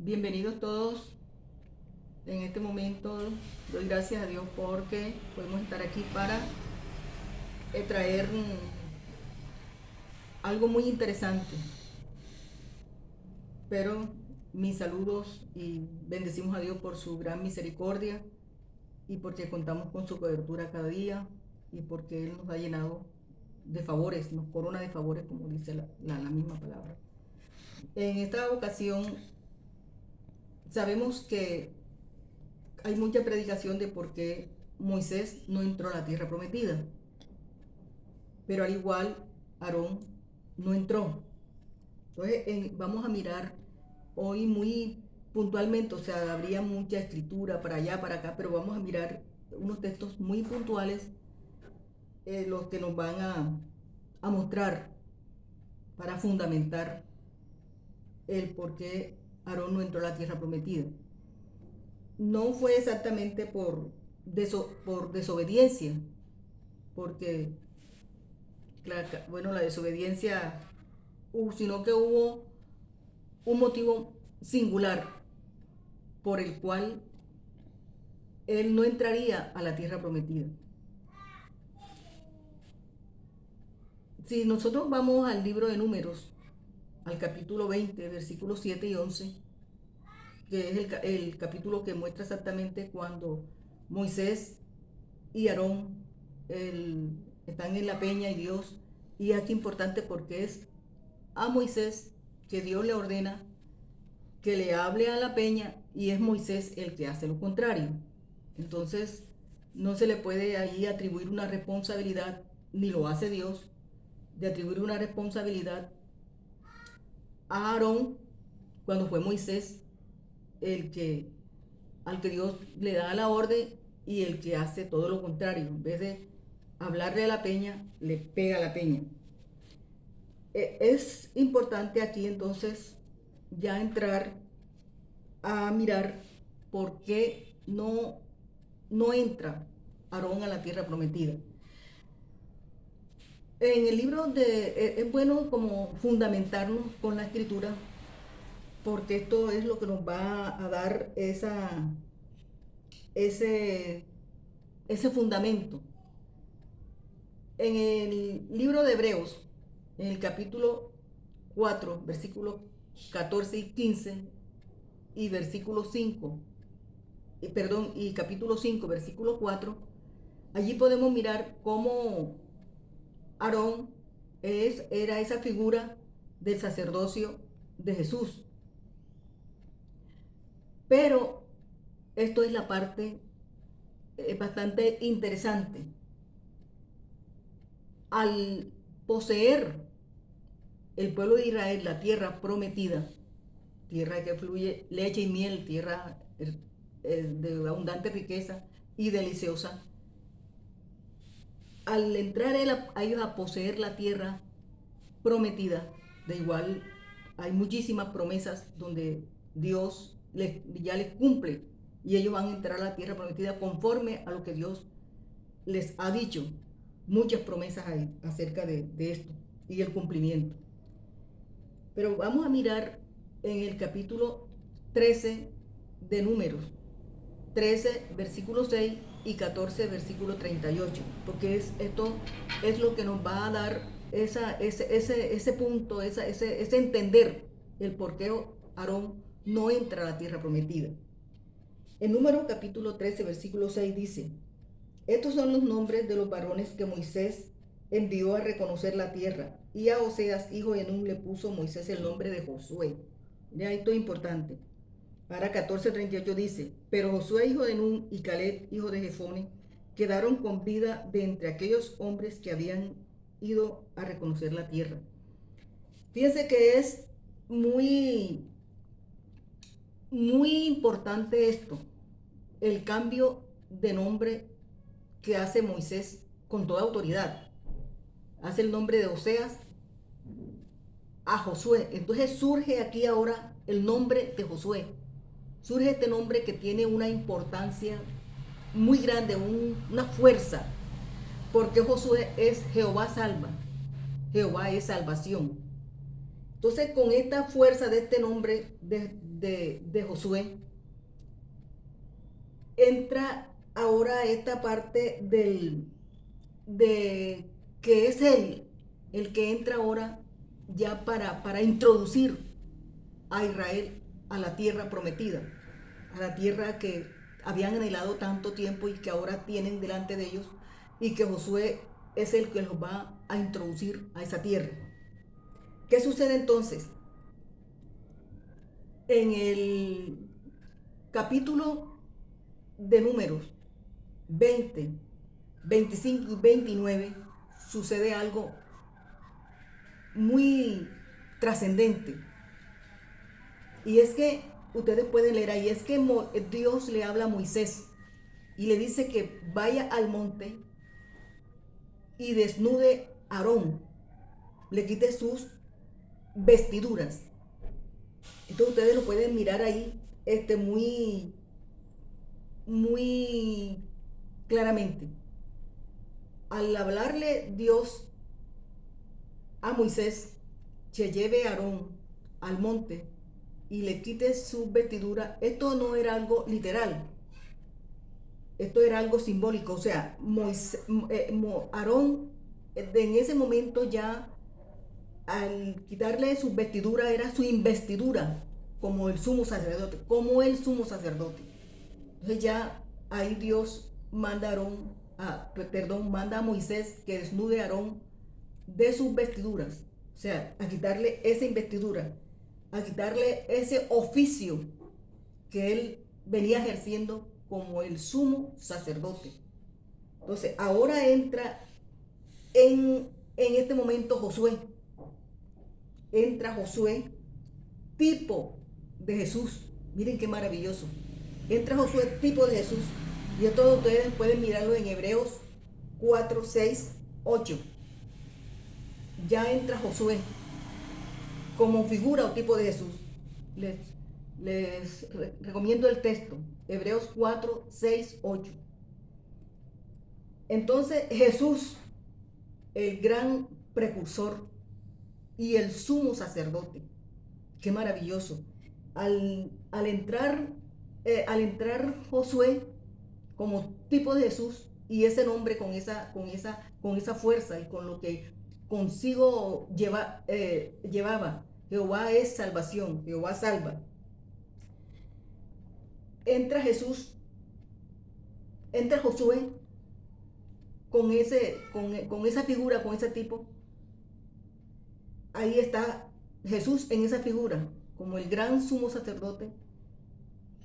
Bienvenidos todos. En este momento doy gracias a Dios porque podemos estar aquí para traer algo muy interesante. Pero mis saludos y bendecimos a Dios por su gran misericordia y porque contamos con su cobertura cada día y porque Él nos ha llenado de favores, nos corona de favores, como dice la misma palabra. En esta ocasión sabemos que hay mucha predicación de por qué Moisés no entró a la tierra prometida, pero al igual Aarón no entró. Entonces vamos a mirar hoy muy puntualmente, o sea, habría mucha escritura para allá, para acá, pero vamos a mirar unos textos muy puntuales, los que nos van a mostrar para fundamentar el por qué Aarón no entró a la tierra prometida. No fue exactamente por desobediencia, porque la desobediencia, sino que hubo un motivo singular por el cual él no entraría a la tierra prometida. Si nosotros vamos al libro de Números, al capítulo 20, versículos 7 y 11, que es el capítulo que muestra exactamente cuando Moisés y Aarón están en la peña y Dios, y aquí importante porque es a Moisés que Dios le ordena que le hable a la peña y es Moisés el que hace lo contrario. Entonces no se le puede ahí atribuir una responsabilidad, ni lo hace Dios, de atribuir una responsabilidad a Aarón cuando fue Moisés el que al que Dios le da la orden y el que hace todo lo contrario. En vez de hablarle a la peña, le pega a la peña. Es importante aquí entonces ya entrar a mirar por qué no entra Aarón a la tierra prometida. En el libro es bueno como fundamentarnos con la escritura, porque esto es lo que nos va a dar ese, ese fundamento. En el libro de Hebreos, en el capítulo 4, versículos 14 y 15, y versículo 5, y capítulo 5, versículo 4, allí podemos mirar cómo Aarón era esa figura del sacerdocio de Jesús. Pero esto es la parte bastante interesante. Al poseer el pueblo de Israel la tierra prometida, tierra que fluye leche y miel, tierra de abundante riqueza y deliciosa, al entrar a ellos a poseer la tierra prometida, de igual hay muchísimas promesas donde Dios ya les cumple y ellos van a entrar a la tierra prometida conforme a lo que Dios les ha dicho. Muchas promesas hay acerca de esto y el cumplimiento. Pero vamos a mirar en el capítulo 13 de Números, 13 versículo 6 y 14 versículo 38, porque esto es lo que nos va a dar ese punto, ese entender el por qué Aarón no entra a la tierra prometida. En Números capítulo 13 versículo 6 dice: estos son los nombres de los varones que Moisés envió a reconocer la tierra, y a Oseas, hijo de Nun, le puso Moisés el nombre de Josué. Mira, esto es importante. Ahora 14:38 dice: pero Josué, hijo de Nun, y Caleb, hijo de Jefone, quedaron con vida de entre aquellos hombres que habían ido a reconocer la tierra. Fíjense que es muy, muy importante esto, el cambio de nombre que hace Moisés con toda autoridad. Hace el nombre de Oseas a Josué. Entonces surge aquí ahora el nombre de Josué. Surge este nombre que tiene una importancia muy grande, una fuerza, porque Josué es Jehová salva. Jehová es salvación. Entonces, con esta fuerza de este nombre de Josué, entra ahora esta parte de que es el que entra ahora ya para introducir a Israel a la tierra prometida, a la tierra que habían anhelado tanto tiempo y que ahora tienen delante de ellos, y que Josué es el que los va a introducir a esa tierra. ¿Qué sucede entonces? En el capítulo de Números 20, 25 y 29 sucede algo muy trascendente. Y es que ustedes pueden leer ahí, es que Dios le habla a Moisés y le dice que vaya al monte y desnude a Aarón, le quite sus vestiduras. Entonces ustedes lo pueden mirar ahí muy claramente. Al hablarle Dios a Moisés, que lleve a Aarón al monte y le quite su vestidura, esto no era algo literal, esto era algo simbólico. O sea, Aarón en ese momento ya, al quitarle su vestidura, era su investidura como el sumo sacerdote, como el sumo sacerdote. Entonces ya ahí Dios manda a Aarón, manda a Moisés que desnude a Aarón de sus vestiduras, o sea, a quitarle esa investidura, a quitarle ese oficio que él venía ejerciendo como el sumo sacerdote. Entonces, ahora entra en este momento Josué. Entra Josué, tipo de Jesús. Miren qué maravilloso. Entra Josué, tipo de Jesús. Y todos ustedes pueden mirarlo en Hebreos 4, 6, 8. Ya entra Josué como figura o tipo de Jesús. Les, les recomiendo el texto. Hebreos 4, 6, 8. Entonces Jesús, el gran precursor y el sumo sacerdote. Qué maravilloso. Al entrar Josué como tipo de Jesús, y ese nombre con esa fuerza y con lo que consigo llevaba, Jehová es salvación, Jehová salva. Entra Jesús, entra Josué con esa figura, con ese tipo. Ahí está Jesús en esa figura, como el gran sumo sacerdote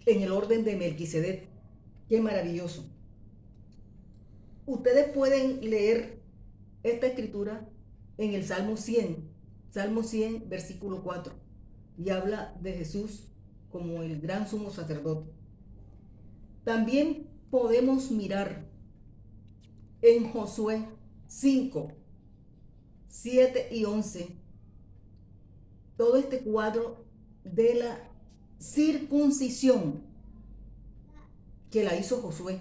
en el orden de Melquisedec. Qué maravilloso. Ustedes pueden leer esta escritura en el Salmo 100, versículo 4, y habla de Jesús como el gran sumo sacerdote. También podemos mirar en Josué 5, 7 y 11 todo este cuadro de la circuncisión que la hizo Josué.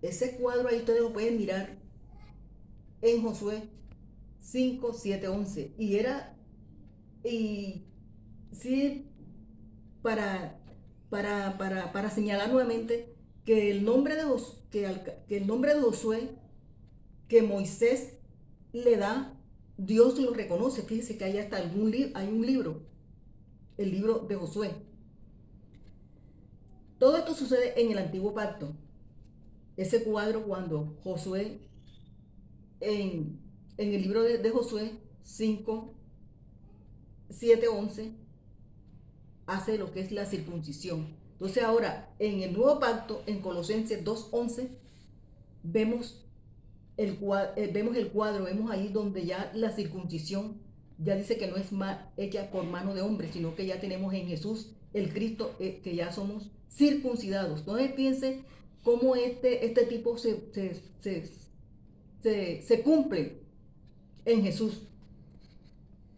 Ese cuadro ahí ustedes lo pueden mirar en Josué 5, 7, 11. Y sí, para, para señalar nuevamente que el nombre que el nombre de Josué que Moisés le da, Dios lo reconoce. Fíjense que hay hasta hay un libro, el libro de Josué. Todo esto sucede en el antiguo pacto. Ese cuadro cuando Josué, en el libro de Josué 5, 7, 11, hace lo que es la circuncisión. Entonces ahora, en el nuevo pacto, en Colosenses 2:11, vemos vemos el cuadro, vemos ahí donde ya la circuncisión ya dice que no es hecha por mano de hombre, sino que ya tenemos en Jesús, el Cristo, que ya somos circuncidados. Entonces piense cómo este tipo se cumple en Jesús.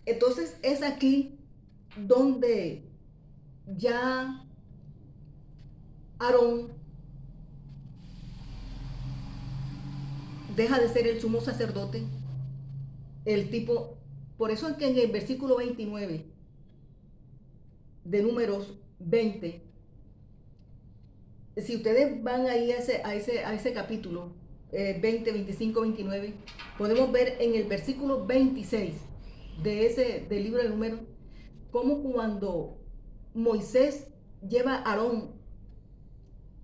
Entonces es aquí donde ya Aarón deja de ser el sumo sacerdote, el tipo por eso es que en el versículo 29 de Números 20, si ustedes van ahí a ese capítulo 20, 25, 29, podemos ver en el versículo 26 del libro de Números, como cuando Moisés lleva a Aarón,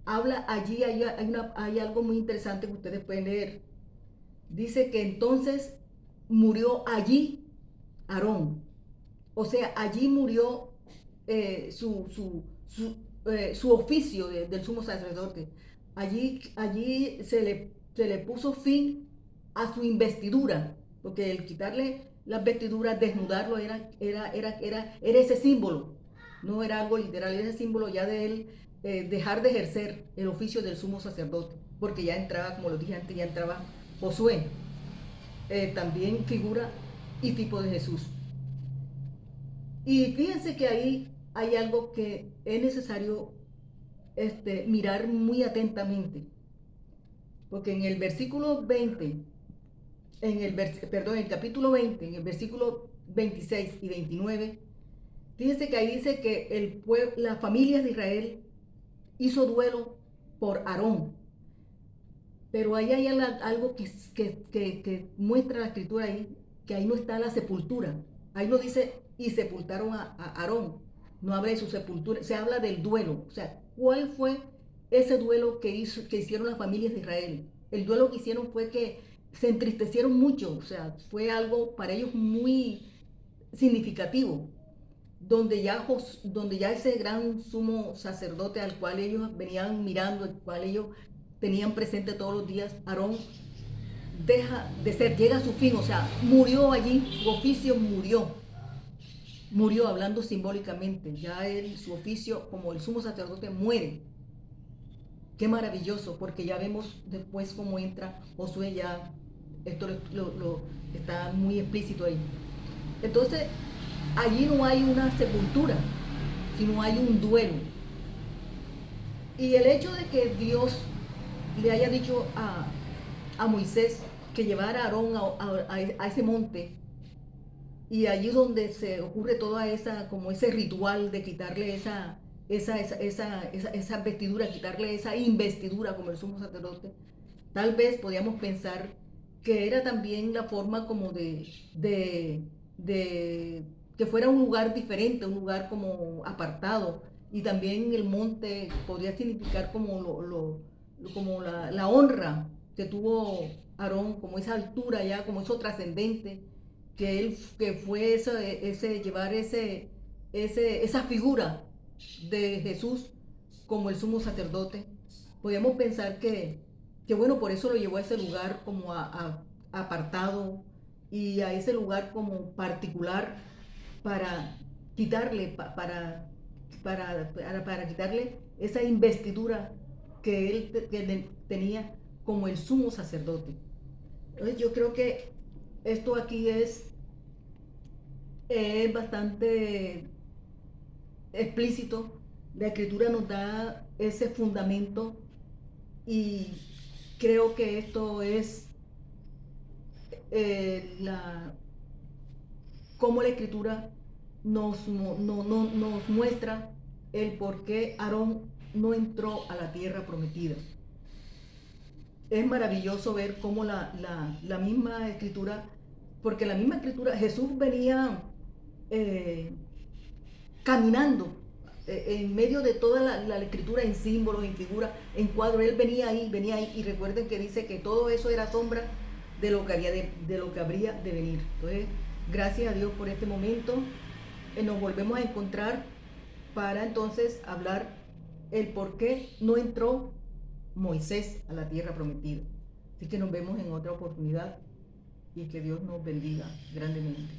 habla allí, hay algo muy interesante que ustedes pueden leer. Dice que entonces murió allí Aarón. O sea, allí murió su oficio del sumo sacerdote. Allí se le puso fin a su investidura, porque el quitarle las vestiduras, desnudarlo, era ese símbolo, no era algo literal, era ese símbolo ya de él dejar de ejercer el oficio del sumo sacerdote, porque ya entraba, como lo dije antes, ya entraba Josué, también figura y tipo de Jesús. Y fíjense que ahí hay algo que es necesario mirar muy atentamente, porque en el versículo 20, perdón, en el capítulo 20, en el versículo 26 y 29, fíjense que ahí dice que las familias de Israel hizo duelo por Aarón, pero ahí hay algo que muestra la escritura ahí, que ahí no está la sepultura. Ahí no dice, y sepultaron a Aarón. No habla de su sepultura, se habla del duelo. O sea, ¿cuál fue ese duelo que hicieron las familias de Israel? El duelo que hicieron fue que se entristecieron mucho. O sea, fue algo para ellos muy significativo. Donde ya ese gran sumo sacerdote al cual ellos venían mirando, el cual ellos tenían presente todos los días, Aarón, deja de ser, llega a su fin, o sea, murió allí, su oficio murió hablando simbólicamente, ya su oficio como el sumo sacerdote muere. Qué maravilloso, porque ya vemos después cómo entra Josué, ya esto está muy explícito ahí. Entonces, allí no hay una sepultura, sino hay un duelo. Y el hecho de que Dios le haya dicho a Moisés que llevara a Aarón a ese monte, y allí donde se ocurre toda como ese ritual de quitarle esa vestidura, quitarle esa investidura como el sumo sacerdote, tal vez podíamos pensar que era también la forma como de que fuera un lugar diferente, un lugar como apartado, y también el monte podría significar como como la honra que tuvo Aarón, como esa altura ya, como eso trascendente, que fue llevar esa figura de Jesús como el sumo sacerdote. Podríamos pensar que bueno, por eso lo llevó a ese lugar como apartado, y a ese lugar como particular para quitarle, para quitarle esa investidura que él tenía como el sumo sacerdote. Entonces yo creo que esto aquí es bastante explícito. La escritura nos da ese fundamento, y creo que esto es cómo la escritura nos muestra el por qué Aarón no entró a la tierra prometida. Es maravilloso ver cómo la misma escritura, porque la misma escritura, Jesús venía caminando en medio de toda la escritura, en símbolos, en figuras, en cuadros. Él venía ahí, y recuerden que dice que todo eso era sombra de lo que habría de venir. Entonces, gracias a Dios por este momento. Nos volvemos a encontrar para entonces hablar el por qué no entró Moisés a la tierra prometida. Así que nos vemos en otra oportunidad, y que Dios nos bendiga grandemente.